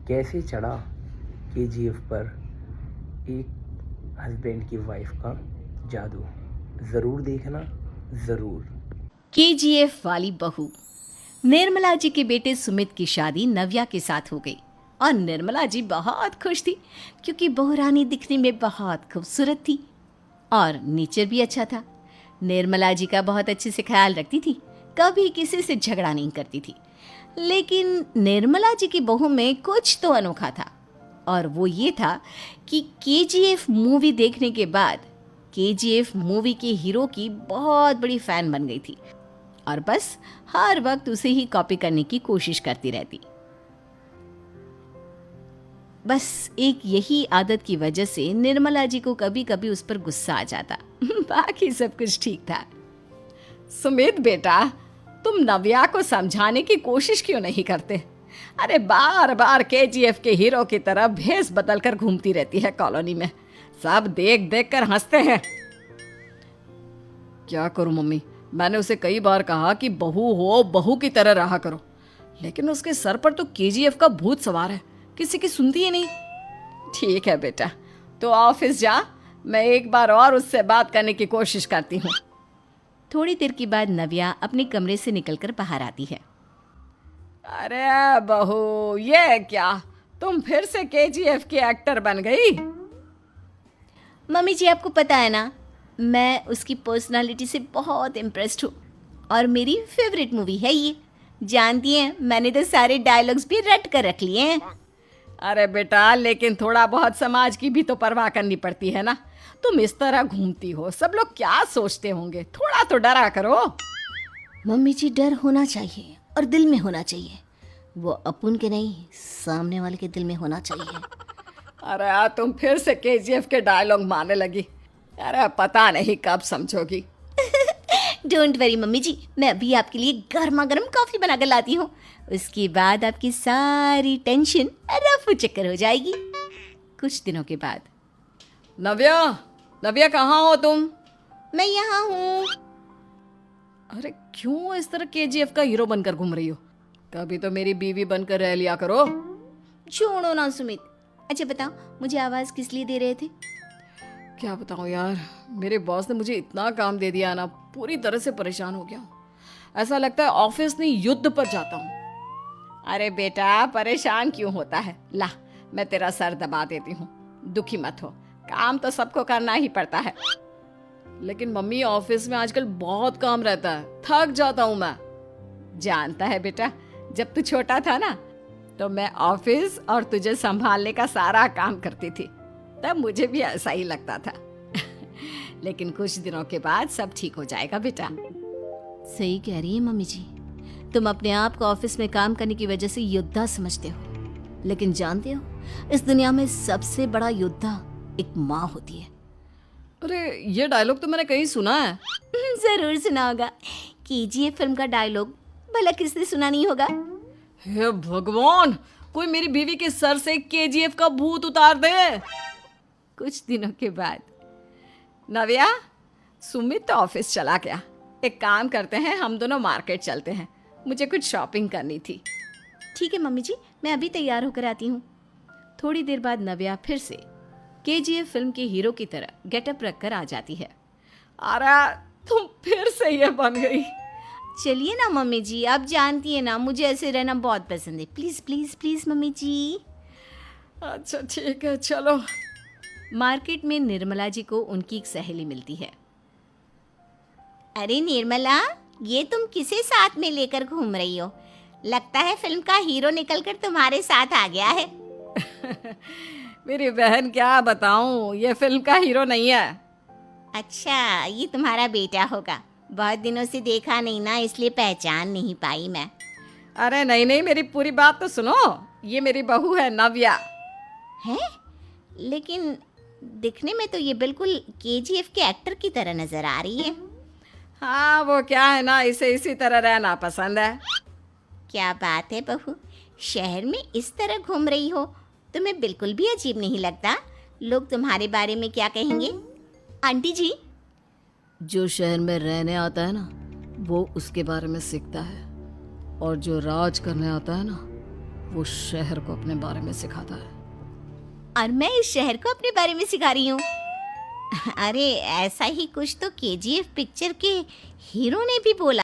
कैसे चढ़ा केजीएफ पर एक हस्बैंड की वाइफ का जादू। ज़रूर देखना, ज़रूर। केजीएफ वाली बहू। निर्मला जी के बेटे सुमित की शादी नव्या के साथ हो गई और निर्मला जी बहुत खुश थी क्योंकि बहू रानी दिखने में बहुत खूबसूरत थी और नेचर भी अच्छा था। निर्मला जी का बहुत अच्छे से ख्याल रखती थी, कभी किसी से झगड़ा नहीं करती थी। लेकिन निर्मला जी की बहू में कुछ तो अनोखा था और वो ये था कि केजीएफ मूवी देखने के बाद केजीएफ मूवी के हीरो की बहुत बड़ी फैन बन गई थी और बस हर वक्त उसे ही कॉपी करने की कोशिश करती रहती। बस एक यही आदत की वजह से निर्मला जी को कभी कभी उस पर गुस्सा आ जाता। बाकी सब कुछ ठीक था। सुमित बेटा, तुम नव्या को समझाने की कोशिश क्यों नहीं करते? अरे बार बार केजीएफ के हीरो की तरह भेस बदल कर घूमती रहती है कॉलोनी में, सब देख देख कर हंसते हैं। क्या करूं मम्मी, मैंने उसे कई बार कहा कि बहू हो, बहू की तरह रहा करो, लेकिन उसके सर पर तो केजीएफ का भूत सवार है, किसी की सुनती ही नहीं। ठीक है बेटा, तो ऑफिस जा, मैं एक बार और उससे बात करने की कोशिश करती हूँ। थोड़ी देर के बाद नव्या अपने कमरे से निकलकर बाहर आती है। अरे बहू, ये क्या, तुम फिर से केजीएफ की एक्टर बन गई? मम्मी जी, आपको पता है ना, मैं उसकी पर्सनालिटी से बहुत इम्प्रेस्ड हूँ और मेरी फेवरेट मूवी है ये। जानती हैं, मैंने तो सारे डायलॉग्स भी रट कर रख लिए हैं। अरे बेटा, लेकिन थोड़ा बहुत समाज की भी तो परवाह करनी पड़ती है ना। तुम इस तरह घूमती हो, सब लोग क्या सोचते होंगे, थोड़ा तो डरा करो। मम्मी जी, डर होना चाहिए और दिल में होना चाहिए, वो अपुन के नहीं, सामने वाले के दिल में होना चाहिए। अरे तुम फिर से केजीएफ के डायलॉग मारने लगी। अरे पता नहीं कब समझोगी। डोंट वरी मम्मी जी, मैं अभी आपके लिए गर्मा गर्म कॉफी बना कर लाती हूँ, उसके बाद आपकी सारी टेंशन रफू चक्कर हो जाएगी। कुछ दिनों के बाद। नव्या, नव्या कहाँ हो तुम? मैं यहाँ हूँ। अरे क्यों इस तरह केजीएफ का हीरो बनकर घूम रही हो? कभी तो मेरी बीवी बनकर रह लिया करो। छोड़ो ना सुमित। अच्छा बताओ, मुझे आवाज किस लिए दे रहे थे? क्या बताऊं यार, मेरे बॉस ने मुझे इतना काम दे दिया ना, पूरी तरह से परेशान हो गया हूँ। ऐसा लगता है ऑफिस नहीं युद्ध पर जाता हूँ। अरे बेटा, परेशान क्यों होता है, ला मैं तेरा सर दबा देती हूँ, दुखी मत हो, काम तो सबको करना ही पड़ता है। लेकिन मम्मी, ऑफिस में आजकल बहुत काम रहता है, थक जाता हूँ मैं। जानता है बेटा, जब तू छोटा था ना, तो मैं ऑफिस और तुझे संभालने का सारा काम करती थी, तब मुझे भी ऐसा ही लगता था। लेकिन कुछ दिनों के बाद सब ठीक हो जाएगा बेटा। सही कह रही है मम्मी जी, तुम अपने आप को ऑफिस में काम करने की वजह से योद्धा समझते हो, लेकिन जानते हो, इस दुनिया में सबसे बड़ा योद्धा एक माँ होती है। अरे ये डायलॉग तो मैंने कहीं सुना है। जरूर सुना होगा, केजीएफ फिल्म का डायलॉग, भला किसने सुना नहीं होगा। हे भगवान, कोई मेरी बीवी के सर से केजीएफ का भूत उतार दे। कुछ दिनों के बाद। नव्या, सुमित तो ऑफिस चला गया, एक काम करते हैं, हम दोनों मार्केट चलते हैं, मुझे कुछ शॉपिंग करनी थी। ठीक है मम्मी जी, मैं अभी तैयार होकर आती हूँ। थोड़ी देर बाद नव्या फिर से केजीएफ फिल्म के हीरो की तरह गेटअप रखकर आ जाती है। अरे तुम फिर से ये बन गई। चलिए ना मम्मी जी, आप जानती है ना, मुझे ऐसे रहना बहुत पसंद है, प्लीज प्लीज प्लीज मम्मी जी। अच्छा ठीक है, चलो। मार्केट में निर्मला जी को उनकी एक सहेली मिलती है। अरे निर्मला, ये तुम किसे साथ में लेकर घूम रही हो? लगता है फिल्म का हीरो निकलकर तुम्हारे साथ आ गया है। मेरी बहन, क्या बताऊं, ये फिल्म का हीरो नहीं है। अच्छा, ये तुम्हारा बेटा होगा, बहुत दिनों से देखा नहीं ना, इसलिए पहचान नहीं पाई मैं। अरे नहीं नहीं, मेरी पूरी बात तो सुनो, ये मेरी बहू है नव्या। है? लेकिन दिखने में तो ये बिल्कुल केजीएफ के एक्टर की तरह नजर आ रही है। हाँ, वो क्या है ना, इसे इसी तरह रहना पसंद है। क्या बात है बहू, शहर में इस तरह घूम रही हो, तुम्हें बिल्कुल भी अजीब नहीं लगता? लोग तुम्हारे बारे में क्या कहेंगे? आंटी जी, जो शहर में रहने आता है ना, वो उसके बारे में सीखता है, और जो राज करने आता है ना, वो शहर को अपने बारे में सिखाता है। और मैं इस शहर को अपने बारे में सिखा रही हूँ। अरे ऐसा ही कुछ तो केजीएफ पिक्चर के हीरो ने भी बोला।